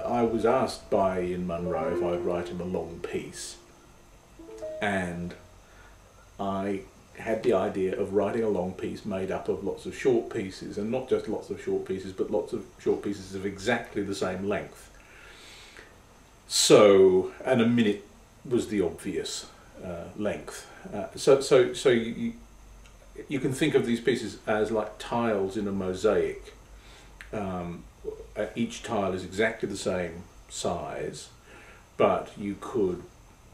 I was asked by Ian Munro if I'd write him a long piece, and I had the idea of writing a long piece made up of lots of short pieces, and not just lots of short pieces, but lots of short pieces of exactly the same length. So, and a minute was the obvious length. So you can think of these pieces as like tiles in a mosaic. Each tile is exactly the same size, but you could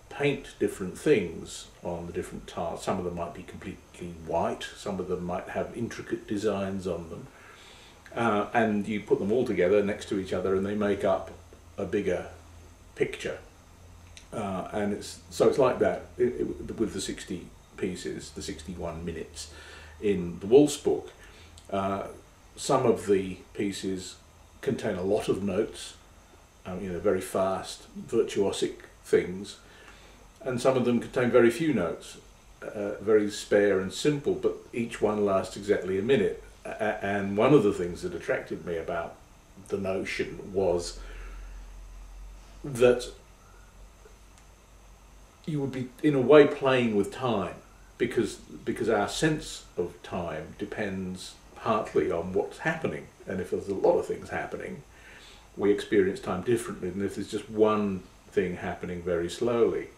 paint different things on the different tiles. Some of them might be completely white, some of them might have intricate designs on them, and you put them all together next to each other and they make up a bigger picture. And it's like that with the 60 pieces, the 61 minutes in the Waltz Book. Some of the pieces contain a lot of notes, very fast, virtuosic things, and some of them contain very few notes, very spare and simple, but each one lasts exactly a minute. And one of the things that attracted me about the notion was that you would be, in a way, playing with time, because our sense of time depends partly on what's happening, and if there's a lot of things happening, we experience time differently than if there's just one thing happening very slowly.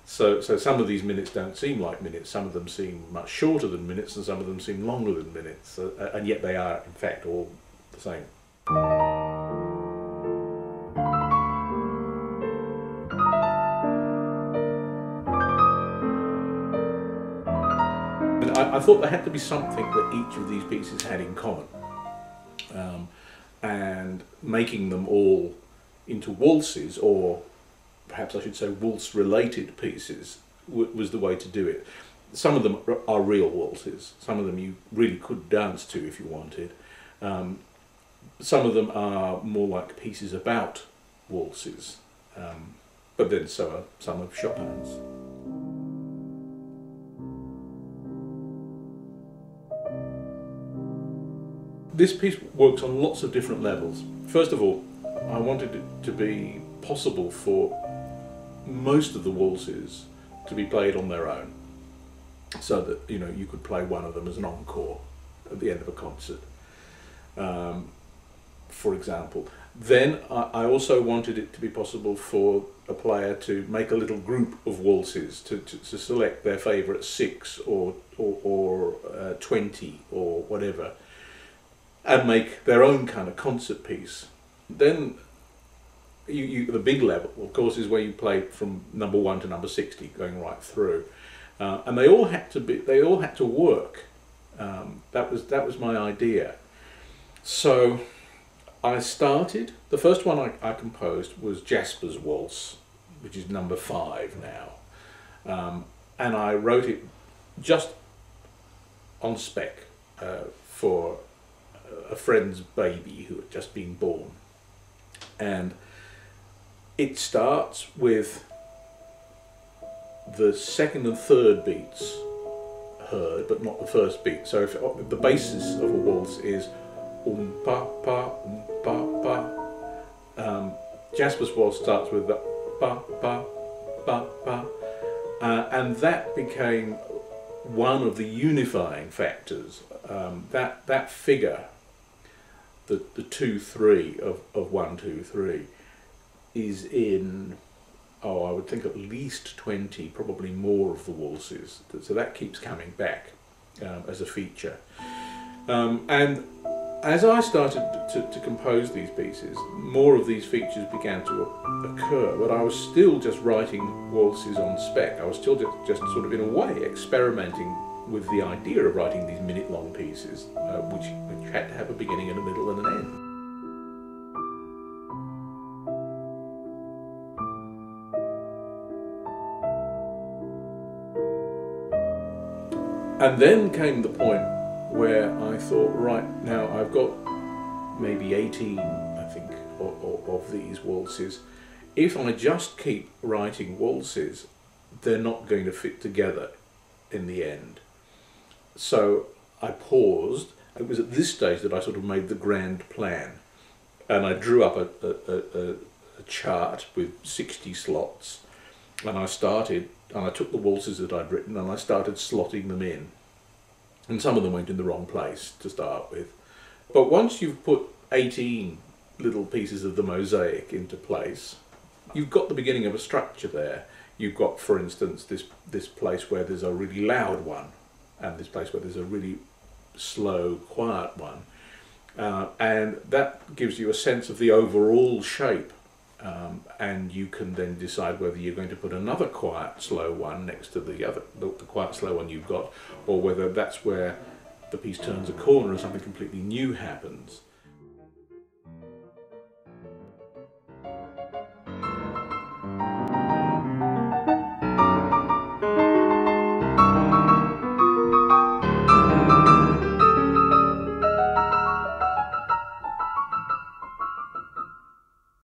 So some of these minutes don't seem like minutes, some of them seem much shorter than minutes, and some of them seem longer than minutes, and yet they are in fact all the same. I thought there had to be something that each of these pieces had in common, and making them all into waltzes, or perhaps I should say waltz-related pieces, was the way to do it. Some of them are real waltzes, some of them you really could dance to if you wanted. Some of them are more like pieces about waltzes, but then so are some of Chopin's. This piece works on lots of different levels. First of all, I wanted it to be possible for most of the waltzes to be played on their own, so that you could play one of them as an encore at the end of a concert, for example. Then I also wanted it to be possible for a player to make a little group of waltzes, to select their favourite 6 or 20 or whatever, and make their own kind of concert piece. Then the big level, of course, is where you play from number 1 to number 60, going right through, and they all had to work. That was my idea. So I started. The first one I composed was Jasper's waltz, which is number 5 now, and I wrote it just on spec for a friend's baby who had just been born, and it starts with the second and third beats heard, but not the first beat. So if the basis of a waltz is pa pa pa, Jasper's waltz starts with the pa pa pa pa, and that became one of the unifying factors. That figure, the 2-3 of 1 2 3, is in, I would think at least 20, probably more of the waltzes. So that keeps coming back as a feature. And as I started to compose these pieces, more of these features began to occur, but I was still just writing waltzes on spec. I was still just sort of, in a way, experimenting with the idea of writing these minute-long pieces, which had to have a beginning and a middle and an end. And then came the point where I thought, right, now I've got maybe 18, I think, of these waltzes. If I just keep writing waltzes, they're not going to fit together in the end. So I paused. It was at this stage that I sort of made the grand plan, and I drew up a chart with 60 slots, and I took the waltzes that I'd written and I started slotting them in, and some of them went in the wrong place to start with. But once you've put 18 little pieces of the mosaic into place, you've got the beginning of a structure there. You've got, for instance, this place where there's a really loud one, and this place where there's a really slow, quiet one, and that gives you a sense of the overall shape, and you can then decide whether you're going to put another quiet, slow one next to the quiet, slow one you've got, or whether that's where the piece turns a corner and something completely new happens.